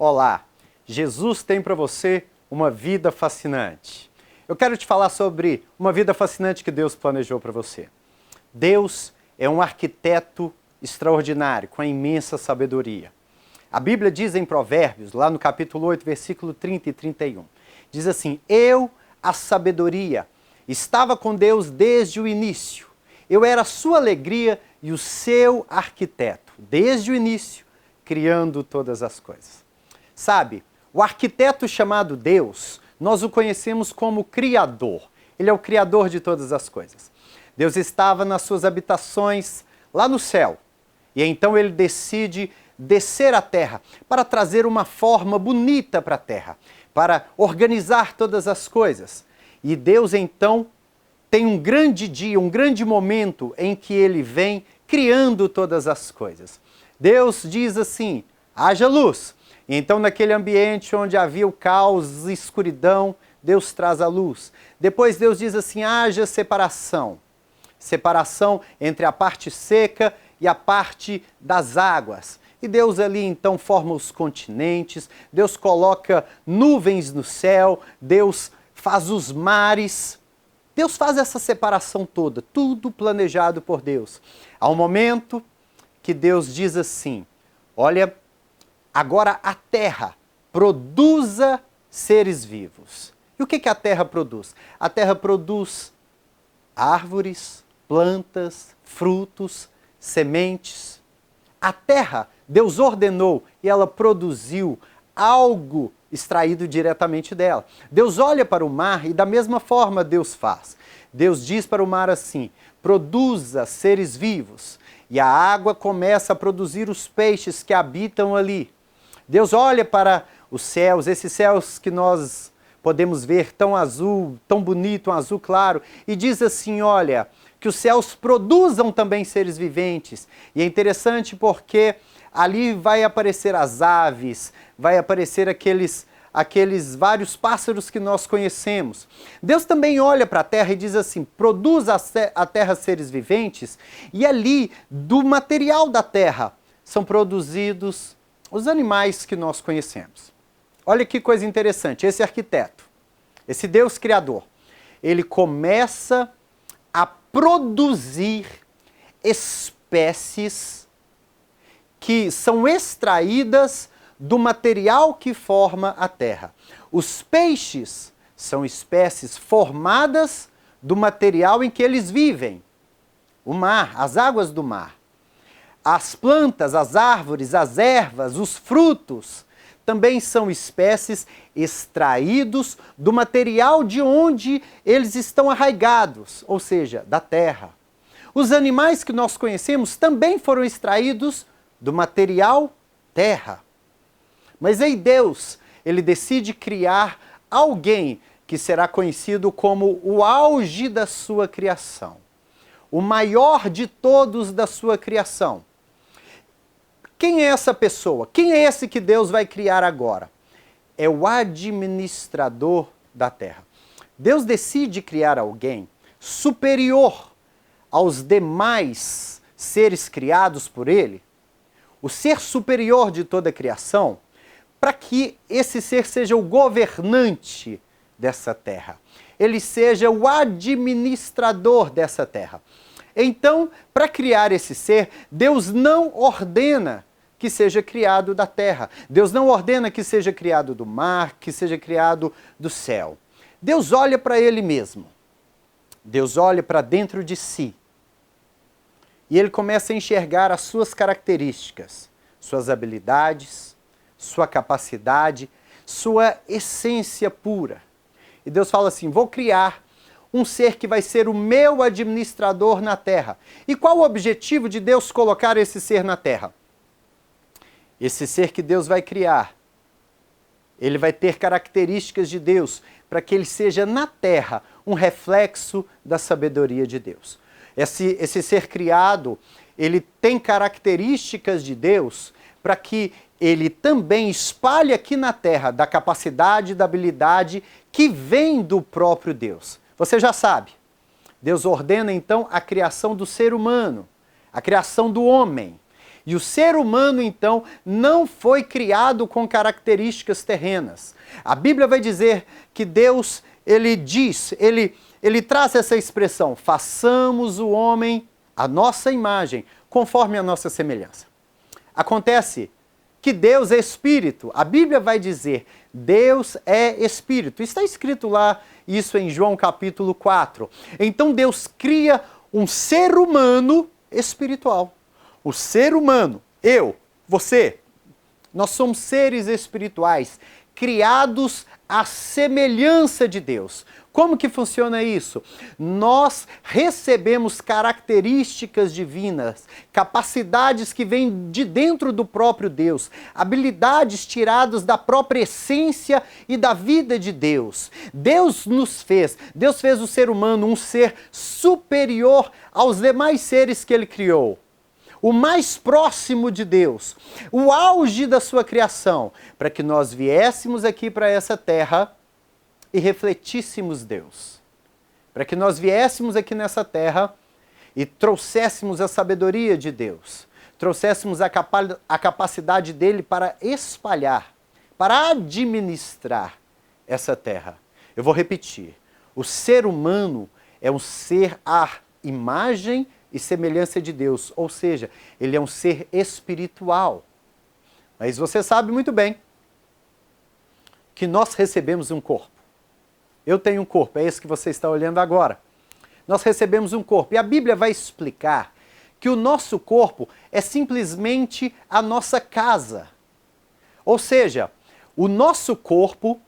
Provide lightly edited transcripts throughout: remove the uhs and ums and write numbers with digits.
Olá, Jesus tem para você uma vida fascinante. Eu quero te falar sobre uma vida fascinante que Deus planejou para você. Deus é um arquiteto extraordinário, com a imensa sabedoria. A Bíblia diz em Provérbios, lá no capítulo 8, versículo 30 e 31, diz assim: Eu, a sabedoria, estava com Deus desde o início. Eu era a sua alegria e o seu arquiteto, desde o início, criando todas as coisas. Sabe, o arquiteto chamado Deus, nós o conhecemos como Criador. Ele é o Criador de todas as coisas. Deus estava nas suas habitações lá no céu. E então ele decide descer à terra para trazer uma forma bonita para a terra, para organizar todas as coisas. E Deus então tem um grande dia, um grande momento em que ele vem criando todas as coisas. Deus diz assim: haja luz. E então, naquele ambiente onde havia o caos e escuridão, Deus traz a luz. Depois Deus diz assim: haja separação. Separação entre a parte seca e a parte das águas. E Deus ali então forma os continentes, Deus coloca nuvens no céu, Deus faz os mares. Deus faz essa separação toda, tudo planejado por Deus. Há um momento que Deus diz assim: olha, agora a terra produza seres vivos. E o que a terra produz? A terra produz árvores, plantas, frutos, sementes. A terra, Deus ordenou e ela produziu algo extraído diretamente dela. Deus olha para o mar e da mesma forma Deus faz. Deus diz para o mar assim: produza seres vivos. E a água começa a produzir os peixes que habitam ali. Deus olha para os céus, esses céus que nós podemos ver tão azul, tão bonito, um azul claro, e diz assim: olha, que os céus produzam também seres viventes. E é interessante porque ali vai aparecer as aves, vai aparecer aqueles vários pássaros que nós conhecemos. Deus também olha para a terra e diz assim: produza a terra seres viventes, e ali, do material da terra, são produzidos os animais que nós conhecemos. Olha que coisa interessante, esse arquiteto, esse Deus criador, ele começa a produzir espécies que são extraídas do material que forma a terra. Os peixes são espécies formadas do material em que eles vivem, o mar, as águas do mar. As plantas, as árvores, as ervas, os frutos também são espécies extraídos do material de onde eles estão arraigados, ou seja, da terra. Os animais que nós conhecemos também foram extraídos do material terra. Mas aí Deus, ele decide criar alguém que será conhecido como o auge da sua criação, o maior de todos da sua criação. Quem é essa pessoa? Quem é esse que Deus vai criar agora? É o administrador da terra. Deus decide criar alguém superior aos demais seres criados por ele, o ser superior de toda a criação, para que esse ser seja o governante dessa terra. Ele seja o administrador dessa terra. Então, para criar esse ser, Deus não ordena que seja criado da terra. Deus não ordena que seja criado do mar, que seja criado do céu. Deus olha para ele mesmo. Deus olha para dentro de si. E ele começa a enxergar as suas características, suas habilidades, sua capacidade, sua essência pura. E Deus fala assim: vou criar um ser que vai ser o meu administrador na terra. E qual o objetivo de Deus colocar esse ser na terra? Esse ser que Deus vai criar, ele vai ter características de Deus, para que ele seja na terra um reflexo da sabedoria de Deus. Esse ser criado, ele tem características de Deus, para que ele também espalhe aqui na terra da capacidade, da habilidade que vem do próprio Deus. Você já sabe, Deus ordena então a criação do ser humano, a criação do homem. E o ser humano, então, não foi criado com características terrenas. A Bíblia vai dizer que Deus, ele traz essa expressão, façamos o homem à nossa imagem, conforme a nossa semelhança. Acontece que Deus é espírito. A Bíblia vai dizer, Deus é espírito. Está escrito lá isso em João capítulo 4. Então Deus cria um ser humano espiritual. O ser humano, eu, você, nós somos seres espirituais, criados à semelhança de Deus. Como que funciona isso? Nós recebemos características divinas, capacidades que vêm de dentro do próprio Deus, habilidades tiradas da própria essência e da vida de Deus. Deus fez o ser humano um ser superior aos demais seres que ele criou. O mais próximo de Deus, o auge da sua criação, para que nós viéssemos aqui para essa terra e refletíssemos Deus. Para que nós viéssemos aqui nessa terra e trouxéssemos a sabedoria de Deus, trouxéssemos a capacidade dele para espalhar, para administrar essa terra. Eu vou repetir, o ser humano é um ser à imagem e semelhança de Deus, ou seja, ele é um ser espiritual. Mas você sabe muito bem que nós recebemos um corpo. Eu tenho um corpo, é esse que você está olhando agora. Nós recebemos um corpo, e a Bíblia vai explicar que o nosso corpo é simplesmente a nossa casa. Ou seja, o nosso corpo,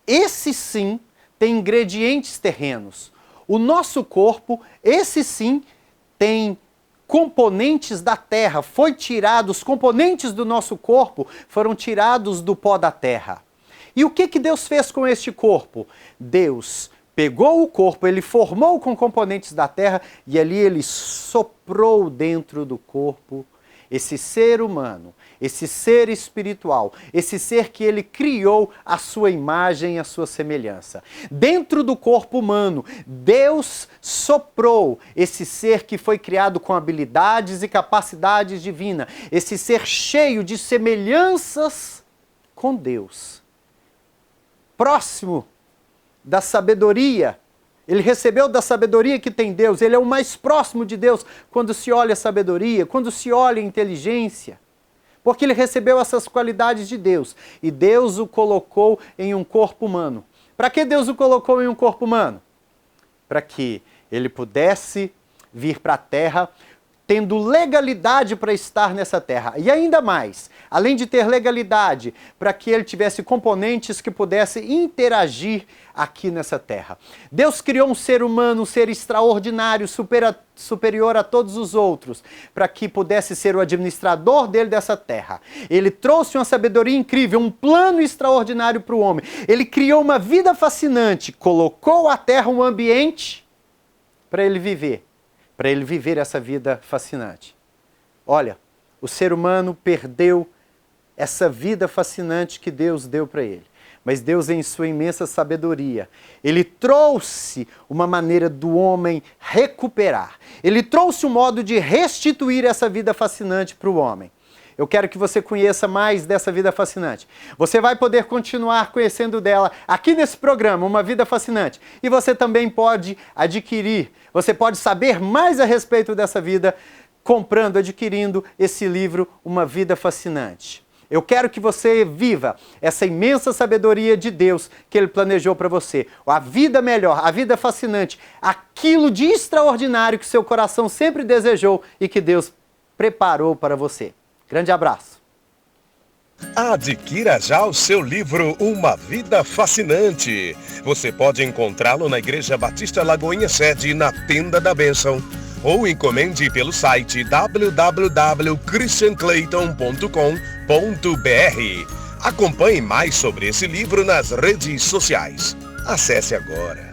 esse sim, tem ingredientes terrenos. O nosso corpo, esse sim, tem componentes da terra, os componentes do nosso corpo foram tirados do pó da terra. E o que Deus fez com este corpo? Deus pegou o corpo, ele formou com componentes da terra e ali ele soprou dentro do corpo esse ser humano, esse ser espiritual, esse ser que ele criou à sua imagem e à sua semelhança. Dentro do corpo humano, Deus soprou esse ser que foi criado com habilidades e capacidades divinas, esse ser cheio de semelhanças com Deus. Próximo da sabedoria, ele recebeu da sabedoria que tem Deus, ele é o mais próximo de Deus quando se olha a sabedoria, quando se olha a inteligência, porque ele recebeu essas qualidades de Deus e Deus o colocou em um corpo humano. Para que Deus o colocou em um corpo humano? Para que ele pudesse vir para a terra tendo legalidade para estar nessa terra. E ainda mais, além de ter legalidade, para que ele tivesse componentes que pudessem interagir aqui nessa terra. Deus criou um ser humano, um ser extraordinário, superior a todos os outros, para que pudesse ser o administrador dele dessa terra. Ele trouxe uma sabedoria incrível, um plano extraordinário para o homem. Ele criou uma vida fascinante, colocou à terra um ambiente para ele viver essa vida fascinante. Olha, o ser humano perdeu essa vida fascinante que Deus deu para ele. Mas Deus, em sua imensa sabedoria, ele trouxe uma maneira do homem recuperar. Ele trouxe um modo de restituir essa vida fascinante para o homem. Eu quero que você conheça mais dessa vida fascinante. Você vai poder continuar conhecendo dela aqui nesse programa, Uma Vida Fascinante. E você também pode adquirir, você pode saber mais a respeito dessa vida adquirindo esse livro, Uma Vida Fascinante. Eu quero que você viva essa imensa sabedoria de Deus que Ele planejou para você. A vida melhor, a vida fascinante, aquilo de extraordinário que seu coração sempre desejou e que Deus preparou para você. Grande abraço. Adquira já o seu livro Uma Vida Fascinante. Você pode encontrá-lo na Igreja Batista Lagoinha Sede, na Tenda da Bênção. Ou encomende pelo site www.christianclayton.com.br. Acompanhe mais sobre esse livro nas redes sociais. Acesse agora.